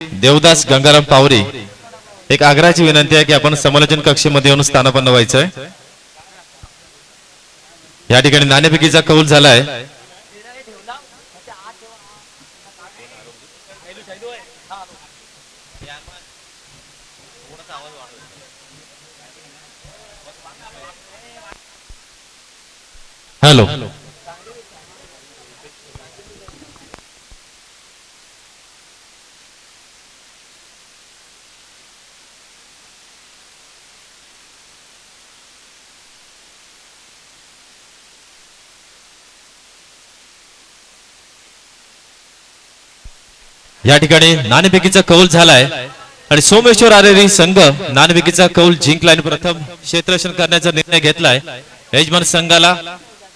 देवदास गंगाराम पावरी, एक आग्रहाची विनंती आहे की आपण समालोचन कक्षेमध्ये येऊन स्थानापन्न व्हायचंय। या ठिकाणी नाणेफेकीचा कौल झालाय। हॅलो, या ठिकाणी नाणेफेकीचा कौल झालाय आणि सोमेश्वर आरेरी संघ नाणेफेकीचा कौल जिंकला आणि प्रथम क्षेत्ररक्षण करण्याचा निर्णय घेतलाय। यजमान संघाला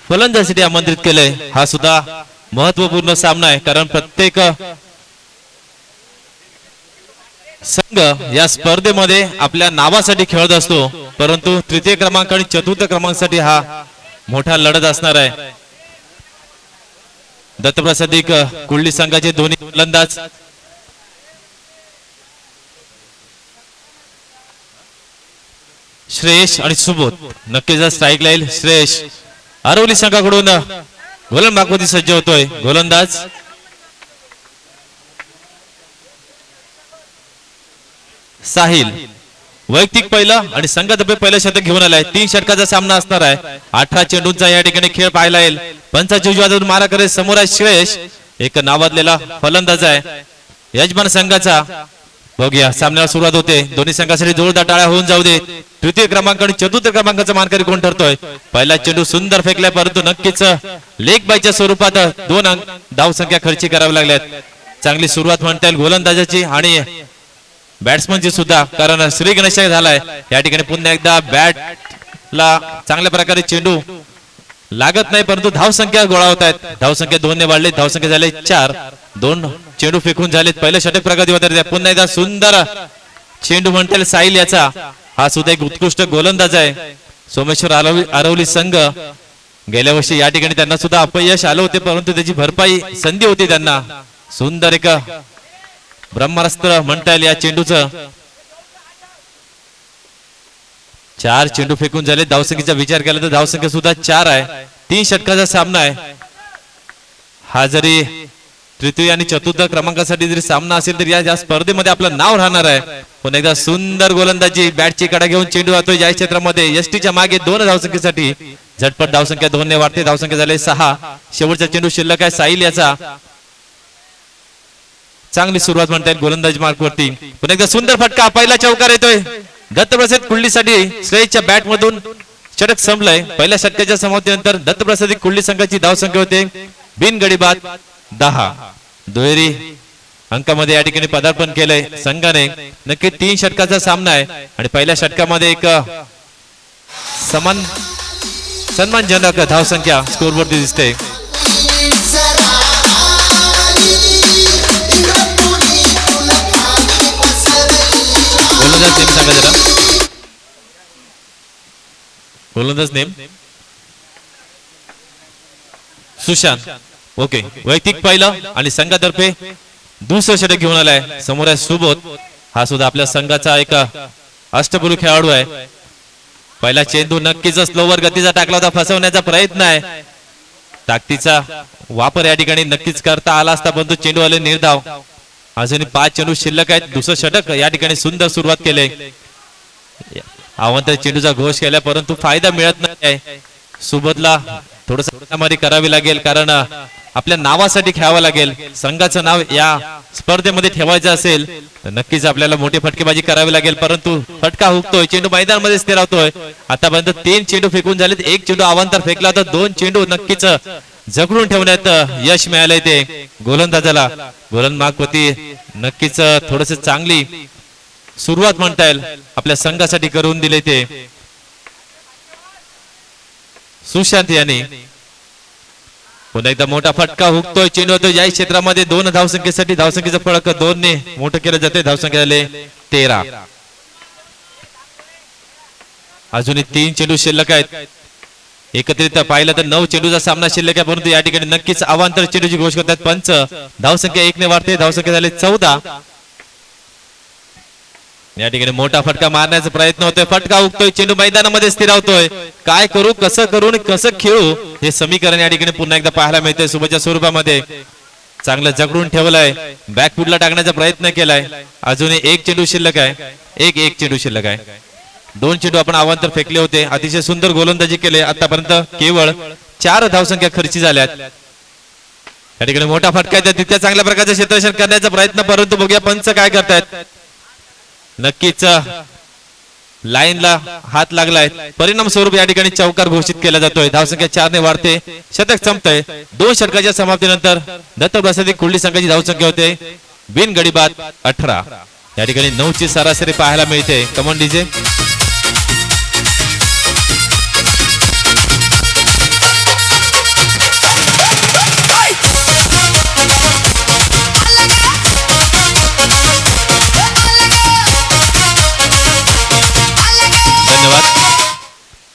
फलंदाजीसाठी आमंत्रित केलंय। हा सुद्धा महत्त्वपूर्ण सामना आहे, कारण प्रत्येक संघ या स्पर्धेमध्ये आपल्या नावासाठी खेळत असतो, परंतु तृतीय क्रमांक आणि चतुर्थ क्रमांकासाठी हा मोठा लढत असणार आहे। दत्तप्रसादिक कुळली संघाचे दोन्ही फलंदाज श्रेयश आणि सुबोध नक्कीच स्ट्राईक लाईल। श्रेयश आरवली संघाकडून गोलंदाज मागवती सज्ज होतोय। गोलंदाज साहिल वैयक्तिक पहिला आणि संघातर्फे पहिलं शतक घेऊन आलाय। 3 षटकाचा सामना असणार आहे। 18 चेंडूंचा या ठिकाणी खेळ पाहायला येईल। पंचाची उजव्यातून मारा करे समोर आहे श्रेयश, एक नावाजलेला फलंदाज आहे यजमान संघाचा। बघूया सामन्याला सुरुवात होते। दोन्ही संघासाठी जोरदार टाळ्या होऊन जाऊ दे। तृतीय क्रमांक आणि चतुर्थ क्रमांकाचा मानकरी कोण ठरतोय? पहिला चेंडू सुंदर फेकलाय, परंतु नक्कीच लेग बायच्या स्वरूपात 2 धाव संख्या खर्ची करावी लागल्यात। चांगली सुरुवात म्हणता येईल गोलंदाजाची आणि बॅट्समनची सुद्धा, कारण श्री गणेश झालाय। या ठिकाणी पुन्हा एकदा बॅटला चांगल्या प्रकारे चेंडू लागत नाही, परंतु धाव संख्या गोळा होत आहेत। धाव संख्या 2 ने वाढली, धाव संख्या झाली 4। 2 चेंडू फेकून झालेत। पहिलं षटक प्रगती होत आहे। पुन्हा एकदा सुंदर चेंडू म्हणता येईल साहिल याचा। हा सुद्धा एक उत्कृष्ट गोलंदाज आहे। सोमेश्वर आरवली संघ गेल्या वर्षी या ठिकाणी त्यांना सुद्धा अपयश आलं होते, परंतु त्याची भरपाई संधी होती त्यांना। सुंदर एक ब्रह्मास्त्र म्हणता येईल या चेंडूचं। 4 चेंडू फेकून झाले। धावसंख्येचा विचार केला तर धावसंख्या सुद्धा 4 आहे। 3 षटकाचा सामना आहे हा। जरी तृतीय आणि चतुर्थ क्रमांकासाठी जरी सामना असेल तरी या स्पर्धेमध्ये आपलं नाव राहणार आहे। पण एकदा सुंदर गोलंदाजी, बॅटची कडा घेऊन चेंडू जातोय या क्षेत्रामध्ये। एसटीच्या मागे 2 धावसंख्येसाठी झटपट धावसंख्या 2 ने वाढते। धावसंख्या झाले 6। शेवटचा चेंडू शिल्लक आहे साहिल याचा। चांगली सुरुवात म्हणता येईल गोलंदाज मार्कवरती। पुन्हा एकदा सुंदर फटका, पहिला चौकार येतोय दत्तप्रसाद कुळलीसाठी। श्रेयसच्या बॅट मधून षटक संपलंय। पहिल्या षटकाच्या समाप्तीनंतर दत्तप्रसाद कुळली संघाची धावसंख्या होते बिनगडी बाद 10। दुहेरी अंकामध्ये या ठिकाणी पदार्पण केलंय संघाने। नक्की 3 षटकाचा सामना आहे आणि पहिल्या षटकामध्ये एक सन्मानजनक धावसंख्या स्कोरवरती दिसते। गोलंदाज नेम सुशांत। ओके, वैयक्तिक पहिलं आणि संघातर्फे दुसरं षटक घेऊन आलाय। समोर आहे सुबोध, हा सुद्धा आपल्या संघाचा एक अष्टपैलू खेळाडू आहे। पहिला चेंडू नक्कीच स्लोवर गतीचा टाकला होता, फसवण्याचा प्रयत्न आहे। ताकदीचा वापर या ठिकाणी नक्कीच करता आला असता, परंतु चेंडू आले निर्धाव। अजूनही 5 चेंडू शिल्लक आहेत। दुसरं षटक या ठिकाणी सुंदर सुरुवात केले। आव्हान चेंडूचा घोष केला, परंतु फायदा मिळत नाही। सुबोधला थोडंसं मारी करावी लागेल, कारण आपल्या नावासाठी खेळावं लागेल। संघाचं नाव या स्पर्धेमध्ये ठेवायचं असेल तर नक्कीच आपल्याला मोठी फटकेबाजी करावी लागेल, परंतु फटका हुकतोय, चेंडू मैदानामध्ये स्थिर राहतोय। आतापर्यंत 3 चेंडू फेकून झालेत। 1 चेंडू अवांतर फेकला तर 2 चेंडू नक्कीच जखडून ठेवण्यात यश मिळालंय ते गोलंदाजाला। गोलंदाज मागवती नक्कीच थोडस चांगली सुरुवात म्हणता येईल आपल्या संघासाठी करून दिले ते सुशांत यांनी। पुन्हा एकदा मोठा फटका हुकतोय, चेंडू होतोय या क्षेत्रामध्ये 2 धावसंख्येसाठी। धावसंख्येचं फळक 2 ने मोठं केलं जाते। धावसंख्या झाले 13। अजूनही 3 चेंडू शिल्लक आहेत। एकत्रित पाहिलं तर 9 चेंडूचा सामना शिल्लक आहे, परंतु या ठिकाणी नक्कीच अवांतर चेंडूची घोष करतात पंच। धावसंख्या 1 ने वाढते। धावसंख्या झाले 14। या ठिकाणी मोठा फटका मारण्याचा प्रयत्न होतोय, फटका उगतोय, चेंडू मैदानामध्ये स्थिरावतोय. काय करू, कसं करू आणि कसं खेळू हे समीकरण या ठिकाणी पुन्हा एकदा पाहायला मिळतंय. सुबच्या स्वरूपामध्ये चांगलं जगडून ठेवलंय, बॅकफुटला टाकण्याचा प्रयत्न केलाय. अजूनही एक चेंडू शिल्लक आहे, एक चेंडू शिल्लक आहे. 2 चेंडू आपण अवांतर फेकले होते, अतिशय सुंदर गोलंदाजी केले. आतापर्यंत केवळ 4 धावसंख्या खर्ची झाल्यात. या ठिकाणी मोठा फटका येतो, तितक्या चांगल्या प्रकारचं क्षेत्ररक्षण करण्याचा प्रयत्न, परंतु बघूया पंच काय करतायत. नक्कीच लाईनला हात लागलाय, परिणाम स्वरूप या ठिकाणी चौकार घोषित केला जातोय. धावसंख्या 4 ने वाढते, शतक संपतंय. 2 षटकाच्या समाप्तीनंतर दत्त प्रसादी कुर्ली संघाची धावसंख्या होते बिन गडीबाद 18. या ठिकाणी 9 ची सरासरी पाहायला मिळते. Come on DJ.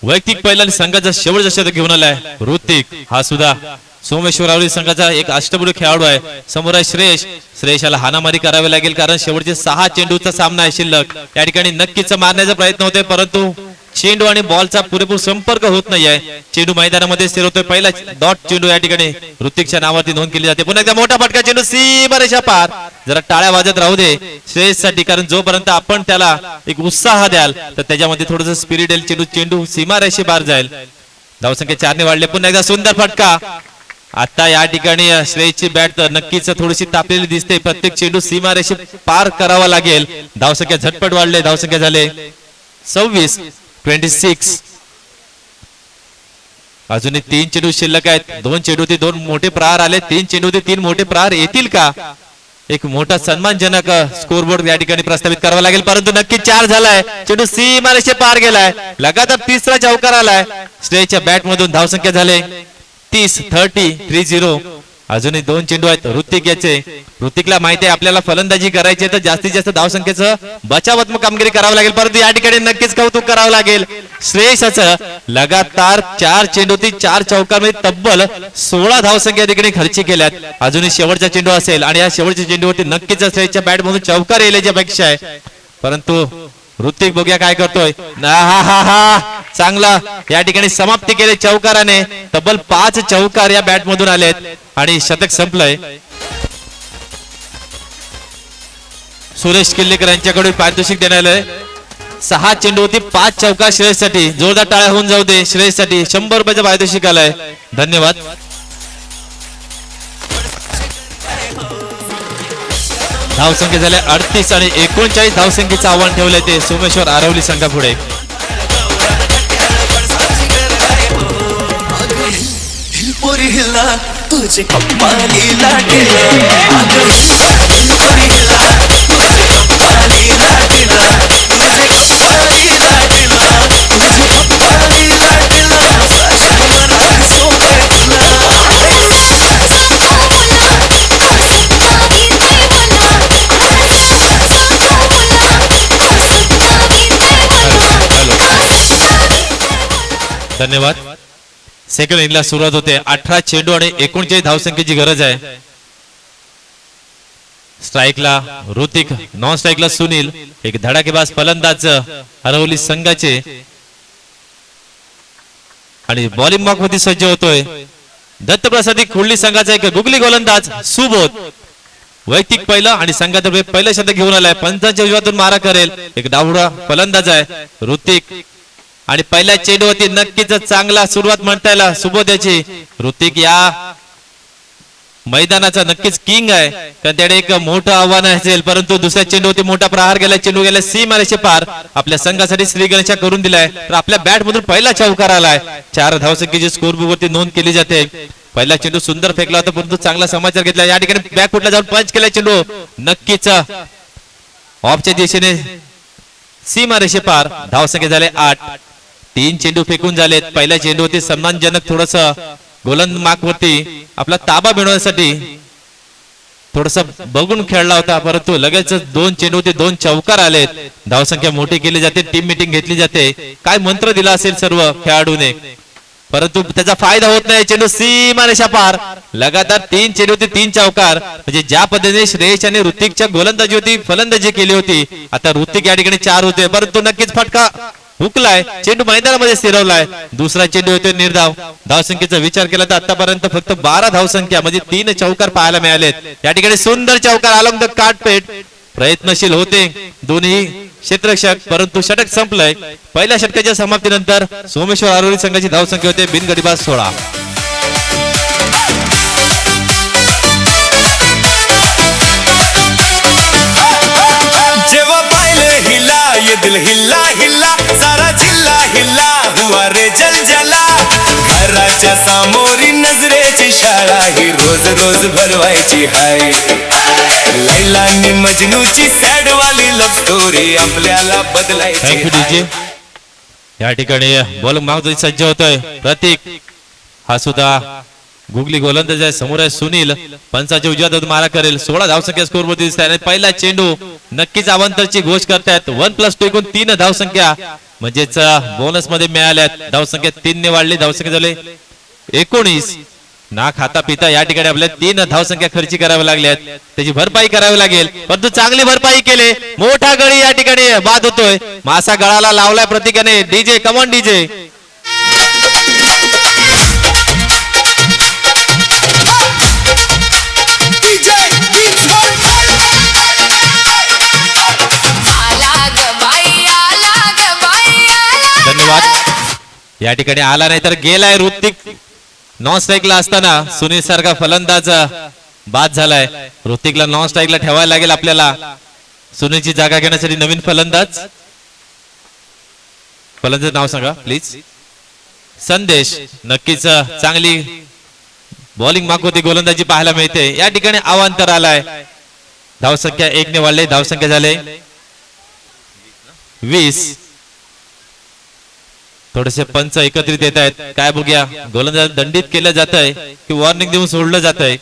वैयक्तिक पहिला आणि संघाचा शेवटचा शतक घेऊन आलाय ऋतिक. हा सुद्धा सोमेश्वर आवळी संघाचा एक अष्टपैलू खेळाडू आहे. समोर आहे श्रेयश. श्रेयशाला हाणामारी करावी लागेल, कारण शेवटचे 6 चेंडूचा सामना आहे शिल्लक. या ठिकाणी नक्कीच मारण्याचा प्रयत्न होतोय, परंतु चेंडू आणि बॉलचा पुरेपूर संपर्क होत नाहीये. चेंडू मैदानामध्ये स्थिरवतोय. पहिला डॉट चेंडू या ठिकाणी ऋतिकच्या नावावरती नोंद केली जाते. पुन्हा एकदा मोठा फटका, चेंडू सीमारेषा पार. जरा टाळ्या वाजत राहू दे श्रेयससाठी, कारण जोपर्यंत आपण त्याला एक उत्साह द्याल तर त्याच्यामध्ये थोडंसं स्पिरिट येईल. चेंडू सीमारेषे पार जाईल. धावसंख्या 4 ने वाढले. पुन्हा एकदा सुंदर फटका. आता या ठिकाणी श्रेयसची बॅट नक्कीच थोडीशी तापलेली दिसते. प्रत्येक चेंडू सीमारेषे पार करावा लागेल. धावसंख्या झटपट वाढले. धावसंख्या झाले 26. अजूनही 3 चेंडू शिल्लक आहेत. 2 चेंडूतील 2 मोठे प्रहार आले. 3 चेंडूतील 3 मोठे प्रहार येतील का? एक मोठा सन्मानजनक स्कोरबोर्ड या ठिकाणी प्रस्तावित करावा लागेल, परंतु नक्की 4 झालाय. चेंडू सीमारेषे पार गेलाय. लगातार 3रा चौकार आलाय श्रेयसच्या बॅट मधून. धावसंख्या झाले 30. अजूनही 2 चेंडू आहेत ऋतिक याचे. ऋतिकला माहिती आहे आपल्याला फलंदाजी करायची आहे तर जास्तीत जास्त धावसंख्येचं बचावात्मक कामगिरी करावं लागेल, परंतु या ठिकाणी नक्कीच कौतुक करावं लागेल श्रेयसचं. लगातार 4 चेंडूतील 4 चौकारमध्ये तब्बल 16 धावसंख्या या ठिकाणी खर्ची केल्यात. अजूनही शेवटचा चेंडू असेल आणि या शेवटच्या चेंडूवरती नक्कीच श्रेयसच्या बॅट मधून चौकार येण्याची अपेक्षा आहे, परंतु ऋतिक बघूया काय करतोय. चांगला या ठिकाणी समाप्ती केली चौकाराने. तब्बल 5 चौकार या बॅट मधून आलेत आणि शतक संपलंय. सुरेश किल्लेकर यांच्याकडून पारितोषिक देण्यात आलंय. 6 चेंडू होती 5 चौकार श्रेयससाठी. जोरदार टाळ्या होऊन जाऊ दे श्रेयससाठी. 100 रुपयाचं पारितोषिक आलंय. धन्यवाद. धावसंख्या झाल्या 38 आणि 39 धावसंख्येचं आव्हान ठेवलंय ते सोमेश्वर आरवली संघापुढे. तुझे कप्पाली लाटेला धन्यवाद. सेकंड इनिंगला सुरुवात होते. 18 चेंडू आणि 39 धावसंख्येची गरज आहे. स्ट्राईकला ऋतिक, नॉन स्ट्राईकला सुनील. एक धडाकेबाज फलंदाज हरवली संघाचे आणि बॉलिंग बॉक्स मध्ये सज्ज होतोय दत्तप्रसादी कुर्ली संघाचा एक गुगली गोलंदाज सुबोध. वैयक्तिक पहिलं आणि संघातर्फे पहिलं शतक घेऊन आलाय. पंचांच्या उजव्यातून मारा करेल एक डावडा फलंदाज आहे ऋतिक आणि पहिल्या चेंडूवरती नक्कीच चांगला सुरुवात म्हणता येईल सुबोध याची. ऋतिक या मैदानाचा नक्कीच किंग आहे, कारण त्याने एक मोठं आव्हान असेल, परंतु दुसऱ्या चेंडूवरती मोठा प्रहार गेला. चेंडू गेला सीमारेषे पार. आपल्या संघासाठी श्री गणेशा करून दिलाय, तर आपल्या बॅट मधून पहिला चौकार आलाय. 4 धावसंख्येची स्कोरबुक वरती नोंद केली जाते. पहिला चेंडू सुंदर फेकला होता, परंतु चांगला समाचार घेतला. या ठिकाणी बॅक फुटला जाऊन पंच केला चेंडू. नक्कीच ऑफच्या दिशेने सीमारेषे पार. धावसंख्या झाले 8. 3 चेंडू फेकून झालेत. पहिल्या चेंडूवरती सन्मानजनक थोडस गोलंदाज वरती आपला ताबा मिळवण्यासाठी थोडस बघून खेळला होता, परंतु लगेच 2 चेंडूवरती 2 चौकार आलेत. धावसंख्या मोठी केली जाते. टीम मीटिंग घेतली जाते. काय मंत्र दिला असेल सर्व खेळाडूने. परंतु त्याचा फायदा होत नाही. चेंडू सीमारेषा पार. लगातार 3 चेंडू होते 3 चौकार. म्हणजे ज्या पद्धतीने श्रेयश आणि ऋतिकच्या गोलंदाजी होती फलंदाजी केली होती, आता ऋतिक या ठिकाणी 4 होते. परंतु नक्कीच फटका हुकलाय. चेंडू मैदानामध्ये स्थिरवलाय. दुसरा चेंडू होतोय निर्धाव. धावसंख्येचा विचार केला तर आतापर्यंत फक्त 12 धावसंख्या म्हणजे 3 चौकार पाहायला मिळालेत. या ठिकाणी सुंदर चौकार अलॉंग द काटपेट. प्रयत्नशील होते दोन्ही क्षेत्ररक्षक, परंतु षटक संपलंय. पहिल्या षटकाच्या समाप्तीनंतर सोमेश्वर आरोली संघाची धावसंख्या होते बिनगडीबाज 16. जेव्हा पाहिलं हिला ये दिल हिल्ला हिल्ला सारा जिल्हा हिल्ला हुआ रे जलजला. घराच्या समोरी नजरेची शाळा ही रोज रोज भरवायची हाय. लैला आणि मजनूची सॅड वाली लव्ह स्टोरी आपल्याला बदलायची थँक्यू डीजे. या ठिकाणी बॉल मागतो सज्ज होतोय प्रतीक. हा सुद्धा गुगली गोलंदाज आहे. समोर आहे सुनील. पंचाच्या उजव्या हातातून मारा करेल. 16 धावसंख्या स्कोर मध्ये दिसत आहे. पहिला चेंडू नक्कीच अवांतरची घोष करतायत. 1+2 एकूण 3 धावसंख्या म्हणजेच बोनस मध्ये मिळाल्यात. धावसंख्या 3 ने वाढली. धावसंख्या झाले 19. ना खाता पिता या ठिकाणी आपल्याला 3 धावसंख्या खर्ची कराव्या लागल्यात. त्याची भरपाई करावी लागेल, परंतु चांगली भरपाई केले. मोठा गडी या ठिकाणी बाद होतोय. मासा गळाला लावलाय प्रतीकाने. DJ come on DJ. धन्यवाद. या ठिकाणी आला नाही तर गेलाय ऋतिक. नॉन स्ट्राईकला असताना सुनील सारखा फलंदाज बाद झालाय. ऋतिकला नॉन स्ट्राईकला ठेवायला लागेल आपल्याला. सुनीलची जागा घेण्यासाठी नवीन फलंदाज. फलंदाज नाव सांगा प्लीज. संदेश. नक्कीच चांगली बॉलिंग मागवती गोलंदाजी पाहायला मिळते. या ठिकाणी अवांतर आलाय. धावसंख्या 1 ने वाढले. धावसंख्या झाले 20. थोडेसे पंच एकत्रित येत आहेत. काय बघूया गोलंदाज दंडित केलं जात आहे की वॉर्निंग देऊन सोडलं जात आहे.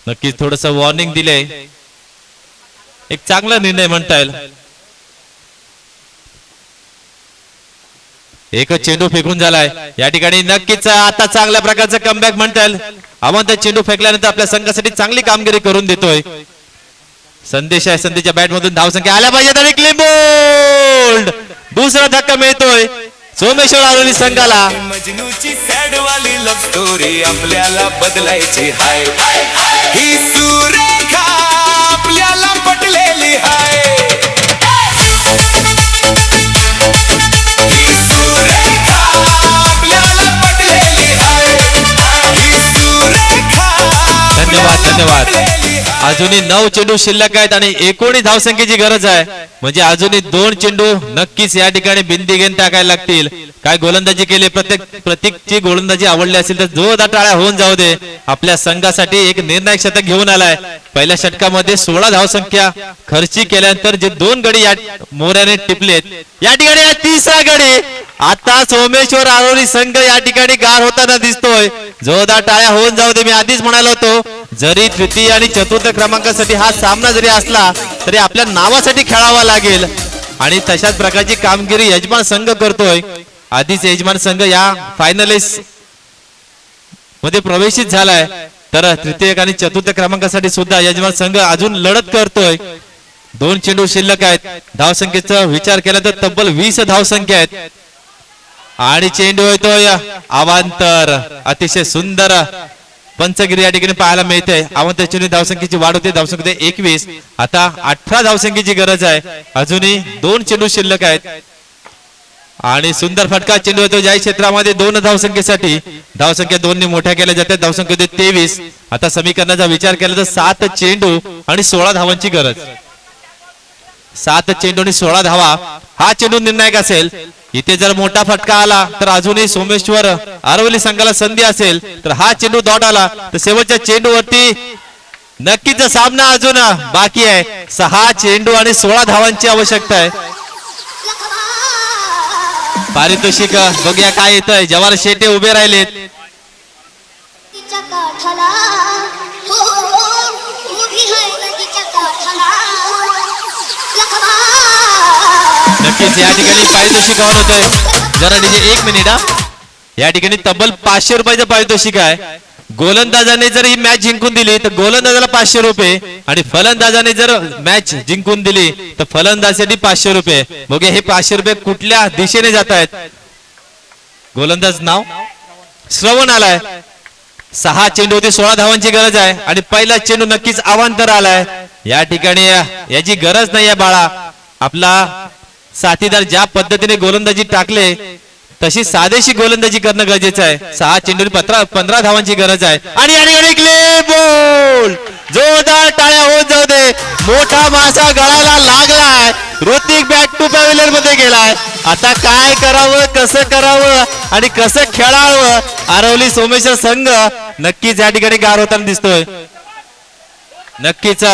नक्कीच थोडस वॉर्निंग दिले. एक चांगला निर्णय म्हणता येईल. एकच चेंडू फेकून झालाय. या ठिकाणी नक्कीच आता चांगल्या प्रकारचं कमबॅक म्हणता येईल. अवंत चेंडू फेकल्यानंतर आपल्या संघासाठी चांगली कामगिरी करून देतोय. संदेश आहे. संदेशच्या बॅट मधून धावसंख्या आल्या पाहिजेत आणि क्लीन बोल्ड. दुसरा धक्का मिळतोय सोमेश्वर आरोली संघाला. मजनूची सॅड वाली लव्ह स्टोरी आपल्याला बदलायची हाय. ही सुरेखा आपल्याला पटलेली हाय. ही सुरेखा आपल्याला पटलेली हाय. ही सुरेखा धन्यवाद धन्यवाद. अजूनही 9 चेंडू शिल्लक आहेत आणि 19 धावसंख्येची गरज आहे. म्हणजे अजूनही 2 चेंडू नक्कीच या ठिकाणी बिंदी घेऊन टाकायला लागतील. काय गोलंदाजी केली. प्रत्येकची गोलंदाजी आवडली असेल तर जोरदार टाळ्या होऊन जाऊ दे. आपल्या संघासाठी एक निर्णायक शतक घेऊन आलाय. पहिल्या षटकामध्ये 16 धावसंख्या खर्ची केल्यानंतर जे 2 गडी या मोऱ्याने टिपलेत, या ठिकाणी तिसरा गडी. आता सोमेश्वर आरोली संघ या ठिकाणी गार होताना दिसतोय. जोरदार टाळ्या होऊन जाऊ दे. मी आधीच म्हणालो होतो जरी तृतीय आणि चतुर्थ क्रमांकासाठी हा सामना जरी असला तरी आपल्या नावासाठी खेळावा लागेल आणि तशाच प्रकारची कामगिरी यजमान संघ करतोय. आधीच यजमान संघ या फायनलिस्ट मध्ये प्रवेशित झालाय, तर तृतीय आणि चतुर्थ क्रमांकासाठी सुद्धा यजमान संघ अजून लढत करतोय. 2 चेंडू शिल्लक आहेत. धावसंख्येचा विचार केला तर तब्बल 20 धावसंख्या आहेत आणि चेंडू येतोय अवांतर. अतिशय सुंदर पंचगिरी या ठिकाणी पाहायला मिळते. अवांतर चेंडू धावसंख्येची वाढ होते. धावसंख्या 21. आता 18 धावसंख्येची गरज आहे. अजूनही 2 चेंडू शिल्लक आहेत आणि सुंदर फटका चेंडू येतो ज्या क्षेत्रामध्ये 2 धावसंख्येसाठी. धावसंख्या 2 ने मोठ्या केल्या जाते. धावसंख्या 23. आता समीकरणाचा विचार केला तर 7 चेंडू आणि 16 धावांची गरज. 7 चेंडू आणि 16 धावा हा चेंडू निर्णायक असेल. इथे जर मोठा फटका आला तर अजूनही सोमेश्वर आरोली संघाला संधी असेल. तर हा चेंडू डॉट आला तर शेवटच्या चेंडूवरती नक्कीच सामना अजून बाकी आहे. 6 चेंडू आणि 16 धावांची आवश्यकता आहे. पारितोषिक बघूया काय येतंय. जवाहर शेटे उभे राहिलेत. नक्कीच या ठिकाणी पारितोषिक ऑन होत आहे. जरा डीजे 1 मिनिट हा. या ठिकाणी तब्बल 500 रुपयाचं पारितोषिक आहे. गोलंदाजाने जर ही मॅच जिंकून दिली तर गोलंदाजाला 500 रुपये आणि फलंदाजाने जर मॅच जिंकून दिली तर फलंदाजासाठी 500 रुपये. बघूया हे 500 रुपये कुठल्या दिशेने जात आहेत. गोलंदाज नाव श्रवण आलाय. 6 चेंडू होते, 16 धावांची गरज आहे आणि पहिला चेंडू नक्कीच अवांतर आलाय. या ठिकाणी याची गरज नाही आहे बाळा. आपला साथीदार ज्या पद्धतीने गोलंदाजी टाकले तशी साधेशी गोलंदाजी करणं गरजेचं आहे. 6 चेंडू 15 धावांची गरज आहे आणि या ठिकाणी क्ले बॉल. जोरदार टाळ्या होऊन जाऊ दे. मोठा मासा गळाला लागलाय. ऋतिक बॅक टू पॅव्हिलियन मध्ये गेलाय. आता काय करावं, कसं करावं आणि कसं खेळावं. आरवली सोमेश्वर संघ नक्कीच या ठिकाणी गार होताना दिसतोय. नक्कीच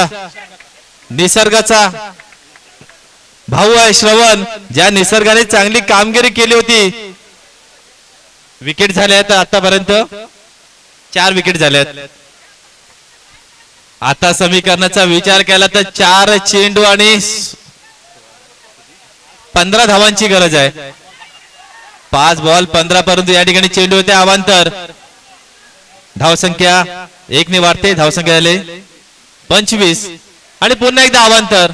निसर्गाचा भाऊ आहे श्रवण, ज्या निसर्गाने चांगली कामगिरी केली होती. विकेट झाल्यात आतापर्यंत 4 विकेट झाल्यात. आता समीकरणाचा विचार केला तर 4 चेंडू आणि 15 धावांची गरज आहे. 5 बॉल 15 परंतु या ठिकाणी चेंडू होते अवांतर. धावसंख्या 1 ने वाढते. धावसंख्या झाले 25 आणि पुन्हा एकदा अवांतर.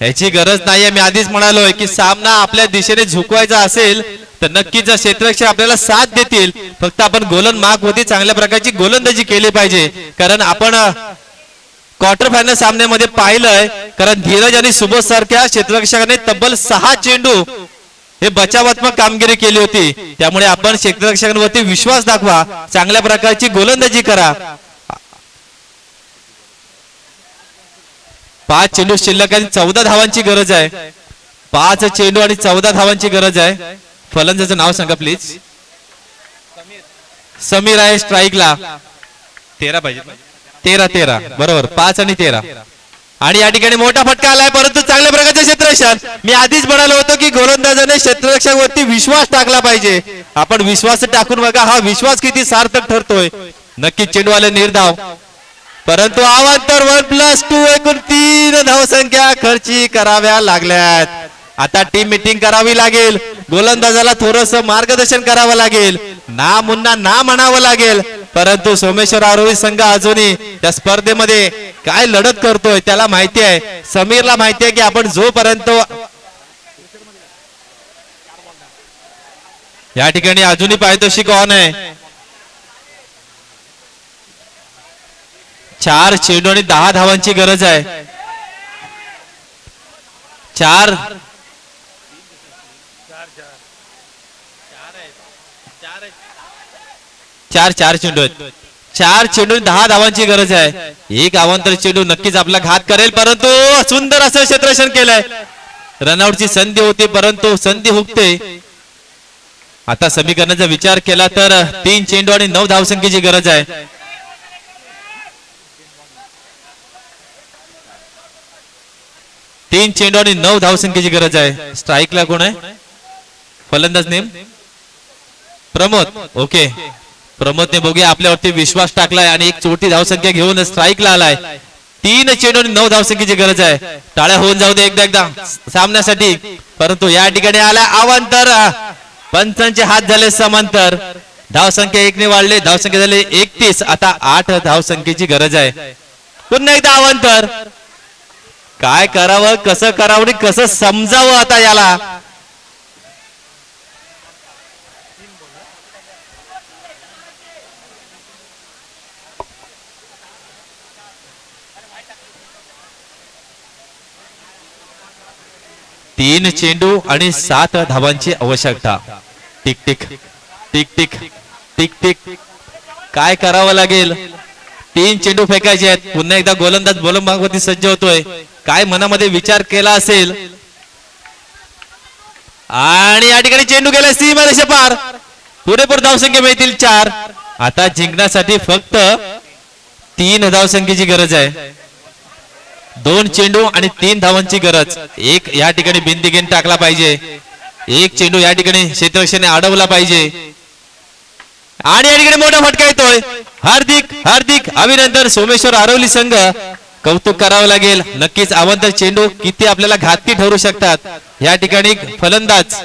याची गरज नाहीये. मी आधीच म्हणालोय की सामना आपल्या दिशेने झुकवायचा असेल तर नक्कीच क्षेत्ररक्षक आपल्याला साथ देतील. फक्त आपण गोलंदाज होती चांगल्या प्रकारची गोलंदाजी केली पाहिजे. कारण आपण क्वार्टर फायनल सामन्यामध्ये पाहिलंय, कारण धीरज आणि सुबोध सारख्या क्षेत्ररक्षकाने तब्बल 6 चेंडू हे बचावात्मक कामगिरी केली होती. त्यामुळे आपण क्षेत्ररक्षकांवरती विश्वास दाखवा, चांगल्या प्रकारची गोलंदाजी करा. 5 चेंडू शिल्लक आणि 14 धावांची गरज आहे. 5 चेंडू आणि 14 धावांची गरज आहे. फलंदाजाचं नाव सांगा प्लीज. समीर आहे स्ट्राईकला. 13 पाहिजे. 13 बरोबर. 5 आणि 13 आणि या ठिकाणी मोठा फटका आलाय परंतु चांगल्या प्रकारचे क्षेत्ररक्षण. मी आधीच म्हणालो होतो की गोलंदाजाने क्षेत्ररक्षकावरती विश्वास टाकला पाहिजे. आपण विश्वास टाकून बघा हा विश्वास किती सार्थक ठरतोय. नक्कीच चेंडूवाले निर्धाव परंतु अवांतर 1+2 एकूण 3 धावसंख्या खर्ची कराव्या लागल्यात. आता टीम मीटिंग करावी लागेल. गोलंदाजाला थोडस मार्गदर्शन करावं लागेल. ना मुन्ना ना म्हणावं लागेल. परंतु सोमेश्वर आरोही संघ अजूनही त्या स्पर्धेमध्ये काय लढत करतोय त्याला माहिती आहे. समीरला माहिती आहे की आपण जोपर्यंत या ठिकाणी अजूनही पारितोषिक ऑन आहे. 4 चेंडू आणि 10 धावांची गरज आहे. 4 चेंडू आहेत. 4 चेंडू 10 धावांची गरज आहे. एक अवांतर चेंडू नक्कीच आपला घात करेल परंतु सुंदर असं क्षेत्ररक्षण केलंय. रनआउटची संधी होती परंतु संधी हुकते. आता समीकरणाचा विचार केला तर 3 चेंडू आणि 9 धावसंख्येची गरज आहे. 3 चेंडू आणि 9 धावसंख्येची गरज आहे. स्ट्राईकला कोण आहे? फलंदाज नेम प्रमोद. ओके, प्रमोदने बघूया आपल्यावरती विश्वास टाकलाय आणि एक छोटी धावसंख्या घेऊन स्ट्राईकला आलाय. 3 चेंडू आणि 9 धावसंख्येची गरज आहे. टाळ्या होऊन जाऊ दे एकदा सामन्यासाठी. परंतु या ठिकाणी आला अवांतर. पंचांचे हात झाले समांतर. धावसंख्या 1 ने वाढले. धावसंख्या झाले 31. आता 8 धावसंख्येची गरज आहे. पुन्हा एकदा अवांतर. काय करावं, कसं करावं आणि कसं समजावं आता याला. तीन चेंडू आणि 7 धावांची आवश्यकता. Tick tick tick tick tick tick. काय करावं लागेल. 3 चेंडू फेकायचे आहेत. पुन्हा एकदा गोलंदाज गोलंदाजवरती सज्ज होतोय. काय मनामध्ये विचार केला असेल आणि या ठिकाणी चेंडू गेला सीमारेषे पार. पुरेपूर धावसंख्या मिळतील 4. आता जिंकण्यासाठी फक्त 3 धावसंख्येची गरज आहे. 2 चेंडू आणि 3 धावांची गरज. एक या ठिकाणी बिंदी गेंद टाकला पाहिजे. एक चेंडू या ठिकाणी क्षेत्ररक्षकाने अडवला पाहिजे आणि या ठिकाणी मोठा फटका येतोय. हार्दिक हार्दिक अभिनंदन. सोमेश्वर आरवली संघ कौतुक करावं लागेल. नक्कीच अवांतर चेंडू किती आपल्याला घातकी ठरू शकतात. या ठिकाणी फलंदाज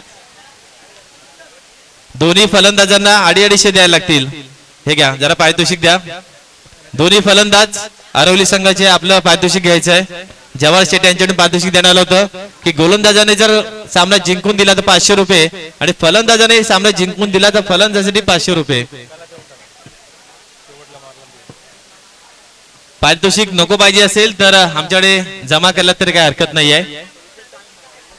दोन्ही फलंदाजांना अडीअडीशे द्यायला लागतील. हे घ्या जरा पारितोषिक द्या. दोन्ही फलंदाज आरवली संघाचे आपलं पारितोषिक घ्यायचं आहे. जवाहर शेट्टी यांच्याकडून पारितोषिक देण्यात आलं होतं की गोलंदाजाने जर सामना जिंकून दिला तर 500 रुपये आणि फलंदाजाने सामना जिंकून दिला तर फलंदाजासाठी 500 रुपये. पारितोषिक नको पाहिजे असेल तर आमच्याकडे जमा केला तरी काही हरकत नाही आहे.